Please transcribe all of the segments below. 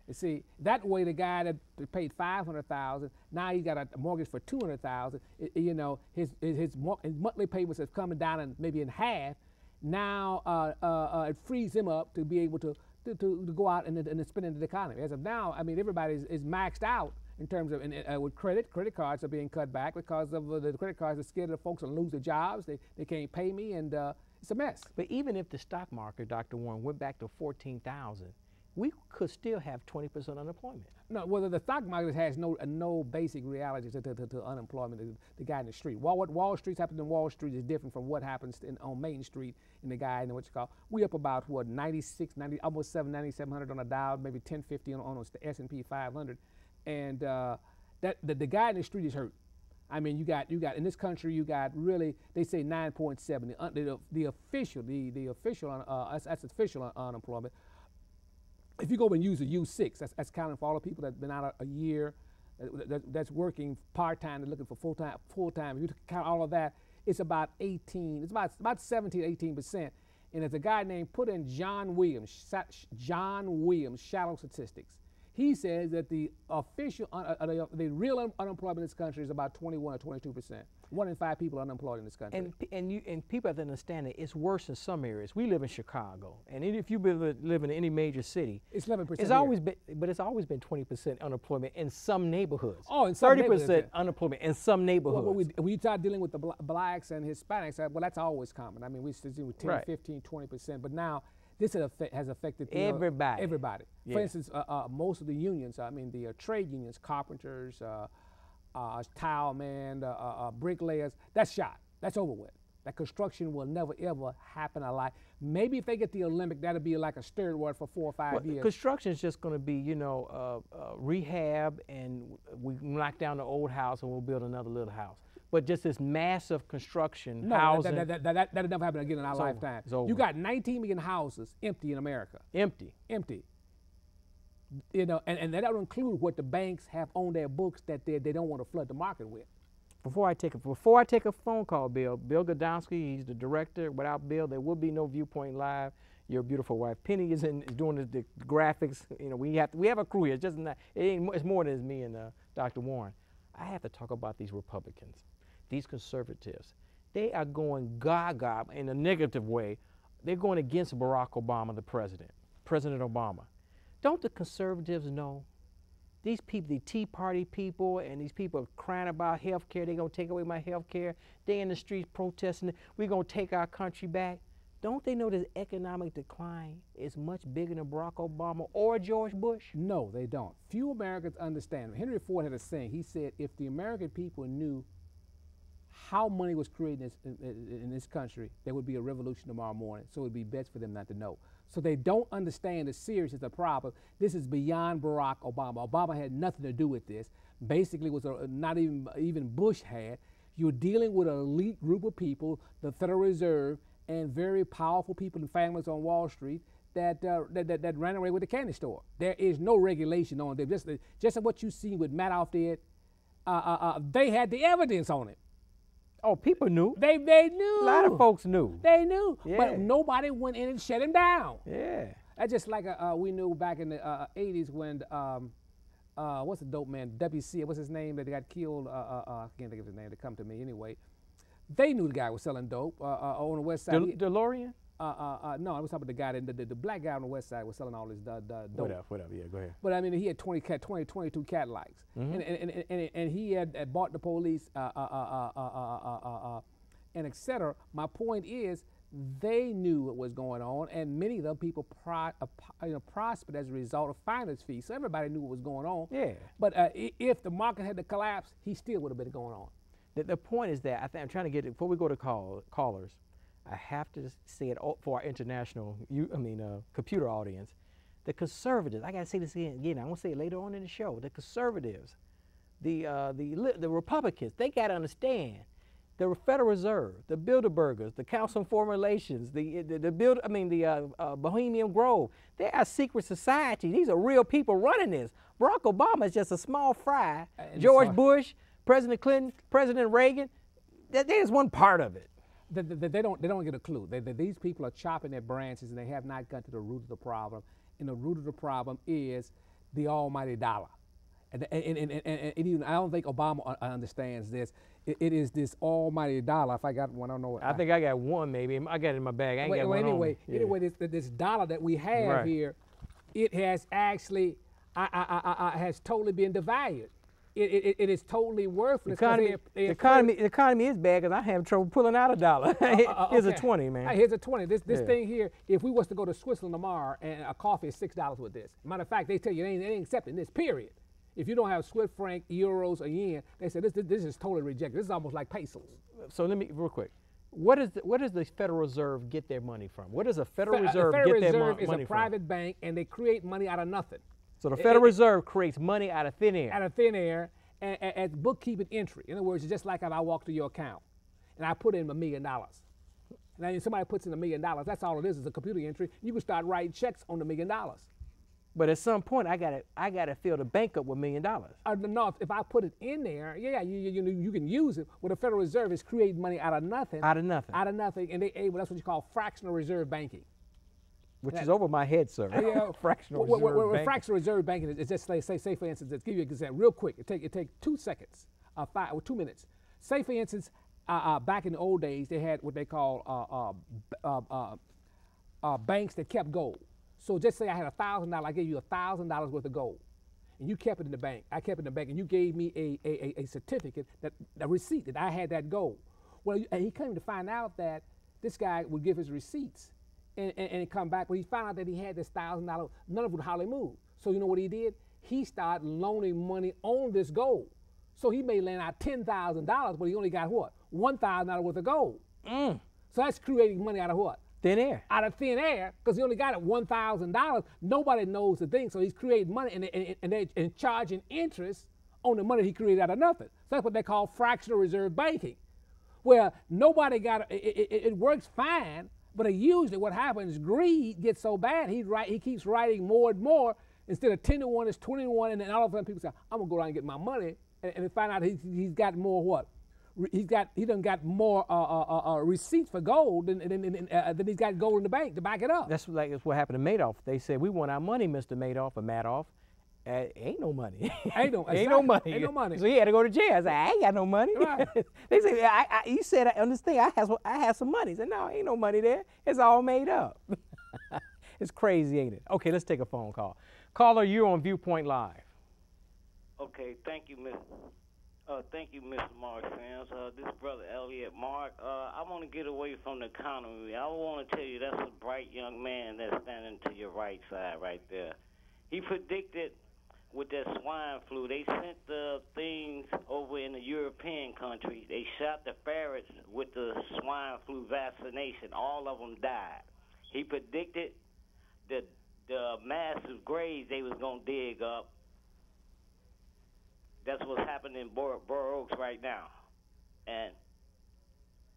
You see, that way the guy that paid $500,000, now he got a mortgage for $200,000. You know, his monthly payments is coming down in maybe in half. Now it frees him up to be able to go out and spend into the economy. As of now, I mean, everybody is maxed out in terms of with credit. Credit cards are being cut back because of the credit cards are scared that folks will lose their jobs. They can't pay me, and it's a mess. But even if the stock market, Dr. Warren, went back to 14,000, we could still have 20% unemployment. No, well, the stock market has no basic reality to unemployment. The guy in the street. What Wall Street's happening in Wall Street is different from what happens on Main Street and the guy in what you call. We up about what 96, 90, almost 9,700 on the Dow, maybe 1050 on the S&P 500, and the guy in the street is hurt. I mean, you got in this country, you got really, they say 9.7. The official that's official unemployment. If you go and use a U6, that's counting for all the people that've been out a year, that's working part-time, they're looking for full-time. If you count all of that, it's about 18, it's about 17, 18%. And there's a guy named, put in John Williams, Shallow Statistics. He says that the official, the real unemployment in this country is about 21 or 22%. 1 in 5 people are unemployed in this country. And people have to understand that it's worse in some areas. We live in Chicago, and if you live in any major city, it's 11%. It's always been, but it's always been 20% unemployment in some neighborhoods. Oh, in some 30% unemployment in some neighborhoods. Well, when you start dealing with the blacks and Hispanics, well, that's always common. I mean, we still deal with 10, 15, 20%, but now this has affected everybody. Everybody. Yeah. For instance, most of the unions, I mean, the trade unions, carpenters, tile men, bricklayers, that's shot. That's over with. That construction will never, ever happen alive. Maybe if they get the Olympic, that'll be like a steroid for 4 or 5 years. Construction is just going to be, you know, rehab, and we knock down the old house and we'll build another little house. But just this massive construction, housing. That'll never happen again in our lifetime. You got 19 million houses empty in America. Empty. You know, and that don't include what the banks have on their books that they don't want to flood the market with. Before I take a phone call, Bill Godomsky, he's the director. Without Bill, there would be no Viewpoint Live. Your beautiful wife Penny is doing the graphics. You know, we have a crew here. It's more than me and Dr. Warren. I have to talk about these Republicans, these conservatives. They are going gaga in a negative way. They're going against Barack Obama, the president, President Obama. Don't the conservatives know? These people, the Tea Party people, and these people are crying about health care. They're going to take away my health care. They're in the streets protesting. We're going to take our country back. Don't they know that economic decline is much bigger than Barack Obama or George Bush? No, they don't. Few Americans understand. Henry Ford had a saying. He said, if the American people knew how money was created in this country, there would be a revolution tomorrow morning. So it would be best for them not to know. So they don't understand the seriousness of the problem. This is beyond Barack Obama. Obama had nothing to do with this. Basically, was not even Bush had. You're dealing with an elite group of people, the Federal Reserve, and very powerful people and families on Wall Street that ran away with the candy store. There is no regulation on them. Just what you see with Madoff did, they had the evidence on it. Oh, people knew. They knew. A lot of folks knew. They knew. Yeah. But nobody went in and shut him down. Yeah. That's just like we knew back in the 80s when, what's the dope man, WC, what's his name, that got killed, I can't think of his name, to come to me anyway. They knew the guy was selling dope on the west side. DeLorean? No, I was talking about the guy, the black guy on the west side was selling all this dope. Whatever, yeah, go ahead. But I mean, he had 22 Cadillacs. And he had bought the police, and et cetera. My point is, they knew what was going on, and many of them people prospered as a result of finder's fees. So everybody knew what was going on. Yeah. But if the market had to collapse, he still would have been going on. The point is that I'm trying to get it, before we go to callers, I have to say it for our international, computer audience. The conservatives, I got to say this again, I won't say it later on in the show. The conservatives, the Republicans, they got to understand the Federal Reserve, the Bilderbergers, the Council on Foreign Relations, the Bohemian Grove, they are secret society. These are real people running this. Barack Obama is just a small fry. George Bush, President Clinton, President Reagan, there's one part of it. They don't get a clue. These people are chopping their branches, and they have not got to the root of the problem. And the root of the problem is the almighty dollar. And even I don't think Obama understands this. It is this almighty dollar. If I got one, I don't know. I think I got one maybe. I got it in my bag. I ain't got one anyway, on me. anyway, this dollar that we have here, it has actually has totally been devalued. It is totally worthless. The economy is bad because I have trouble pulling out a dollar. Here's a 20, man. Here's a 20. This thing here, if we was to go to Switzerland tomorrow and a coffee is $6 with this. Matter of fact, they tell you they ain't accepting this, period. If you don't have Swiss franc, euros, or yen, they say this is totally rejected. This is almost like pesos. So let me, real quick, what does the Federal Reserve get their money from? What does the Federal Reserve get their money from? The Federal Reserve is a private bank, and they create money out of nothing. So the Federal Reserve creates money out of thin air. Out of thin air, as bookkeeping entry. In other words, it's just like if I walk to your account, and I put in $1 million. Now, if somebody puts in $1 million, that's all it is a computer entry. You can start writing checks on the $1 million. But at some point, I gotta fill the bank up with $1 million. No, if I put it in there, you can use it. Well, the Federal Reserve is creating money out of nothing. Out of nothing. Out of nothing, and that's what you call fractional reserve banking. Which is over my head, sir. Fractional reserve banking. Fractional reserve banking is just say for instance, let's give you an example real quick. It take 2 seconds, 2 minutes. Say for instance, back in the old days, they had what they call banks that kept gold. So just say I had $1,000, I gave you $1,000 worth of gold, and you kept it in the bank. I kept it in the bank, and you gave me a certificate, a receipt that I had that gold. Well, and he came to find out that this guy would give his receipts and come back. When he found out that he had this $1,000, none of it would hardly move. So you know what he did? He started loaning money on this gold. So he may lend out $10,000, but he only got what? $1,000 worth of gold. So that's creating money out of what? Thin air. Out of thin air, because he only got it $1,000. Nobody knows the thing, so he's creating money and charging interest on the money he created out of nothing. So that's what they call fractional reserve banking, where nobody got it works fine, but usually what happens, greed gets so bad, he keeps writing more and more. Instead of 10 to 1, it's 20 to 1, and then all of a sudden people say, I'm gonna go around and get my money, and they find out he's got more what? He done got more receipts for gold than he's got gold in the bank to back it up. That's what happened to Madoff. They said, we want our money, Mr. Madoff or Madoff. Ain't no money. Ain't no money. Ain't no money. So he had to go to jail. I said, I ain't got no money. Right. They said, you said on this thing, I had some money. I said, no, ain't no money there. It's all made up. It's crazy, ain't it? Okay, let's take a phone call. Caller, you're on Viewpoint Live. Okay, thank you, Mr. Mark Sims. This brother Elliot Mark. I want to get away from the economy. I want to tell you that's a bright young man that's standing to your right side right there. He predicted with that swine flu, they sent the things over in the European countries. They shot the ferrets with the swine flu vaccination. All of them died. He predicted that the massive graves they was going to dig up. That's what's happening in Burr Oaks right now. And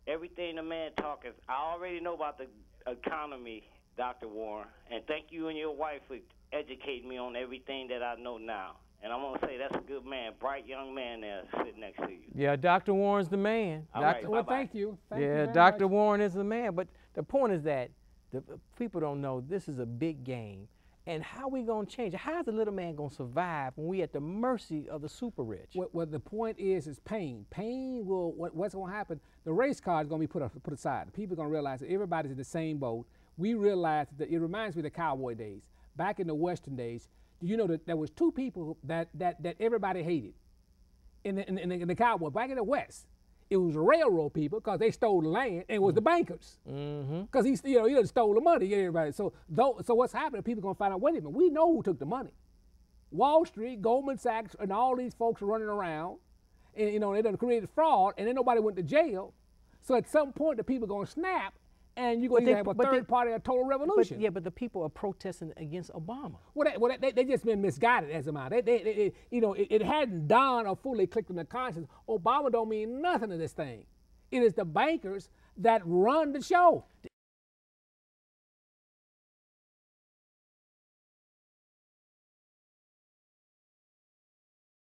everything the man talking, I already know about the economy, Dr. Warren, and thank you and your wife for educating me on everything that I know now. And I'm going to say that's a good man, bright young man there sitting next to you. Yeah, Dr. Warren's the man. All right, well, thank you. Thank you Dr. Warren is the man. But the point is that the people don't know this is a big game. And how we going to change it? How's the little man going to survive when we at the mercy of the super rich? Well, the point is pain. Pain will, what's going to happen, the race card is going to be put aside. The people are going to realize that everybody's in the same boat. We realize that it reminds me of the cowboy days. Back in the Western days, you know that there was 2 people that everybody hated in the cowboy. Back in the West, it was the railroad people because they stole the land, and it was the bankers because he done stole the money. Everybody. So what's happening? People gonna find out. Wait a minute, we know who took the money. Wall Street, Goldman Sachs, and all these folks are running around, and they done created fraud, and then nobody went to jail. So at some point, the people gonna snap. And you're going to have a third party, a total revolution. But the people are protesting against Obama. Well, they just been misguided as a matter. It hadn't dawned or fully clicked in the conscience. Obama don't mean nothing to this thing. It is the bankers that run the show.